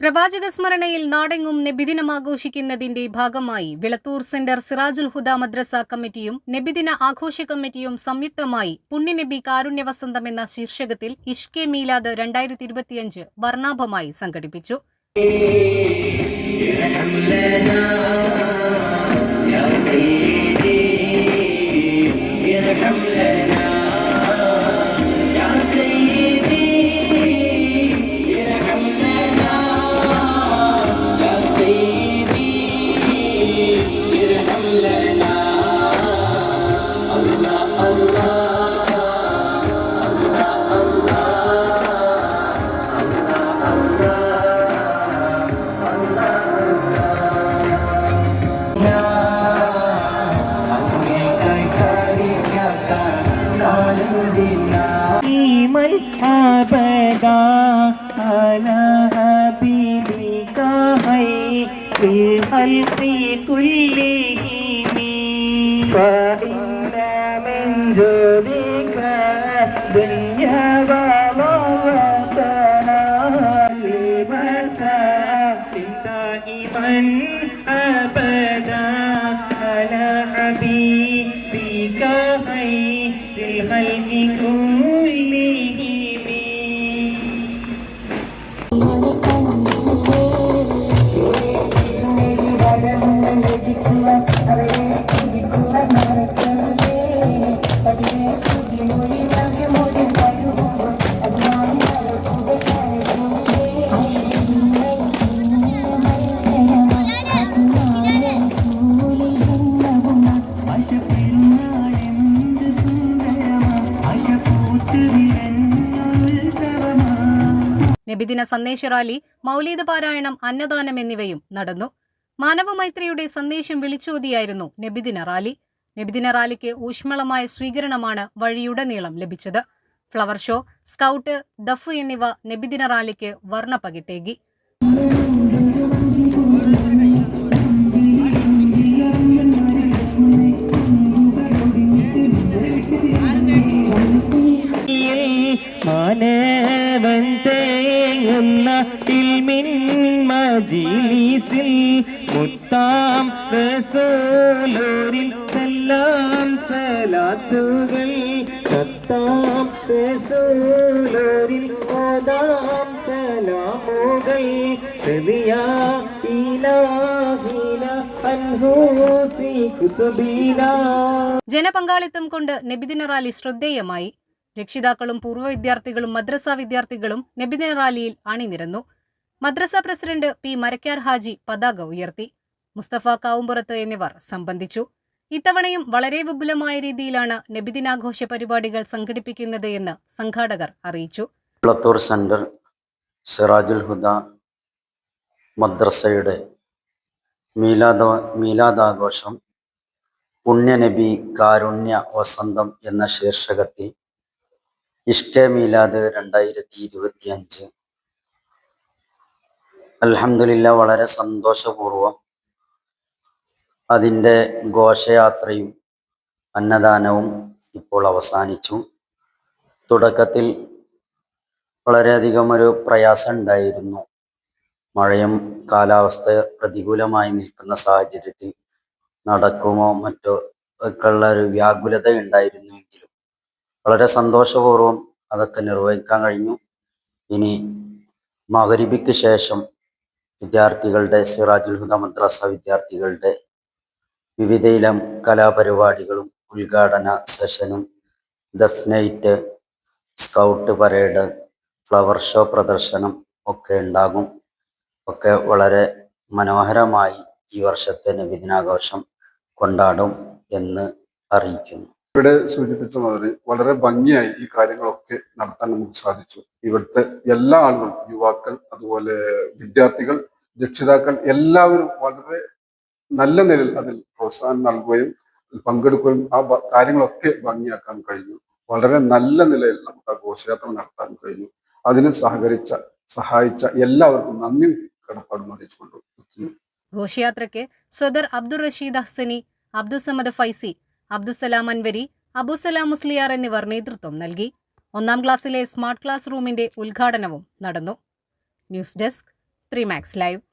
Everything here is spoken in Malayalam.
പ്രവാചക സ്മരണയിൽ നാടെങ്ങും നബിദിനം ആഘോഷിക്കുന്നതിന്റെ ഭാഗമായി വിളത്തൂർ സെന്റർ സിറാജുൽ ഹുദ മദ്രസ കമ്മിറ്റിയും നബിദിന ആഘോഷ കമ്മിറ്റിയും സംയുക്തമായി പുണ്യനബി കാരുണ്യവസന്തം എന്ന ശീർഷകത്തിൽ ഇഷ്കെ മീലാദ് 2025 വർണ്ണാഭമായി സംഘടിപ്പിച്ചു. أبدا على حبيبك خير الخلق كلهم فإن من جودك دنيا وضرتها لبساء دائما أبدا على حبيبك خير الخلق كلهم. നബിദിന സന്ദേശ റാലി, മൗലീദ് പാരായണം, അന്നദാനം എന്നിവയും നടന്നു. മാനവമൈത്രിയുടെ സന്ദേശം വിളിച്ചോതിയായിരുന്നു നബിദിന റാലി. നബിദിന റാലിക്ക് ഊഷ്മളമായ സ്വീകരണമാണ് വഴിയുടനീളം ലഭിച്ചത്. ഫ്ലവർ ഷോ, സ്കൗട്ട്, ദഫ് എന്നിവ നബിദിന റാലിക്ക് വർണ്ണപ്പകിട്ടേകി. മജ്‌ലിസിൽ മുത്താം റസൂലൂരിൽ സലാം സലാത്തുകൾ സത്താം റസൂലൂരിൽ ഓതാം സലാമുകൾ റളിയാ ഇലാഹിന അൻഹൂസി കുതുബിനാ. ജനപങ്കാളിത്തം കൊണ്ട് നബിദിന റാലി ശ്രദ്ധേയമായി. രക്ഷിതാക്കളും പൂർവ്വ വിദ്യാർത്ഥികളും മദ്രസ വിദ്യാർത്ഥികളും നബിദിന റാലിയിൽ അണിനിരന്നു. മദ്രസ പ്രസിഡന്റ് പി മരക്കാർ ഹാജി പതാക ഉയർത്തി. മുസ്തഫ കാവുംപുറത്ത് എന്നിവർ സംബന്ധിച്ചു. ഇത്തവണയും വളരെ വിപുലമായ രീതിയിലാണ് നബിദിനാഘോഷ പരിപാടികൾ സംഘടിപ്പിക്കുന്നത് എന്ന് സംഘാടകർ അറിയിച്ചു. വിളത്തൂർ സെന്റർ സിറാജുൽ ഹുദ മദ്രസയുടെ മീലാദാഘോഷം പുണ്യനബി കാരുണ്യ വസന്തം എന്ന ശീർഷകത്തിൽ ഇഷ്കെ മീലാദ് 2025 അൽഹംദുലില്ലാ വളരെ സന്തോഷപൂർവം അതിൻ്റെ ഘോഷയാത്രയും അന്നദാനവും ഇപ്പോൾ അവസാനിച്ചു. തുടക്കത്തിൽ വളരെയധികം ഒരു പ്രയാസം ഉണ്ടായിരുന്നു. മഴയും കാലാവസ്ഥ പ്രതികൂലമായി നിൽക്കുന്ന സാഹചര്യത്തിൽ നടക്കുമോ മറ്റോ ഒക്കെയുള്ള ഒരു വ്യാകുലത ഉണ്ടായിരുന്നുവെങ്കിലും വളരെ സന്തോഷപൂർവം അതൊക്കെ നിർവഹിക്കാൻ കഴിഞ്ഞു. ഇനി മഗ്‌രിബിക്ക് ശേഷം വിദ്യാർത്ഥികളുടെ സിറാജുൽ ഹുദ മദ്രസ വിദ്യാർത്ഥികളുടെ വിവിധയിലും കലാപരിപാടികളും ഉദ്ഘാടന സെഷനും ദഫ് night, scout parade, flower show പ്രദർശനം ഒക്കെ ഉണ്ടാകും. ഒക്കെ വളരെ മനോഹരമായി ഈ വർഷത്തെ നബിദിനാഘോഷം കൊണ്ടാടും എന്ന് അറിയിക്കുന്നു. ഇവിടെ സൂചിപ്പിച്ച മാതിരി വളരെ ഭംഗിയായി ഈ കാര്യങ്ങളൊക്കെ നടത്താൻ നമുക്ക് സാധിച്ചു. ഇവിടുത്തെ എല്ലാ ആളുകളും, യുവാക്കൾ, അതുപോലെ വിദ്യാർത്ഥികൾ, രക്ഷിതാക്കൾ എല്ലാവരും വളരെ നല്ല നിലയിൽ അതിൽ പ്രോത്സാഹനം നൽകുകയും പങ്കെടുക്കുകയും ആ കാര്യങ്ങളൊക്കെ ഭംഗിയാക്കാൻ കഴിഞ്ഞു. വളരെ നല്ല നിലയിൽ നമുക്ക് ആ ഘോഷയാത്ര നടത്താൻ കഴിഞ്ഞു. അതിന് സഹായിച്ച എല്ലാവർക്കും നന്ദി കടപ്പാടും അറിയിച്ചുകൊണ്ടു. ഘോഷയാത്രയ്ക്ക് സദർ അബ്ദുൾ റഷീദ് ഹസനി, അബ്ദുസമദ് ഫൈസി, അബ്ദുസലാം അൻവരി, അബുസലാം മുസ്ലിയാർ എന്നിവർ നേതൃത്വം നൽകി. 1ാം ക്ലാസ്സിലെ സ്മാർട്ട് ക്ലാസ് റൂമിന്റെ ഉദ്ഘാടനവും നടന്നു. News desk 3 Max Live.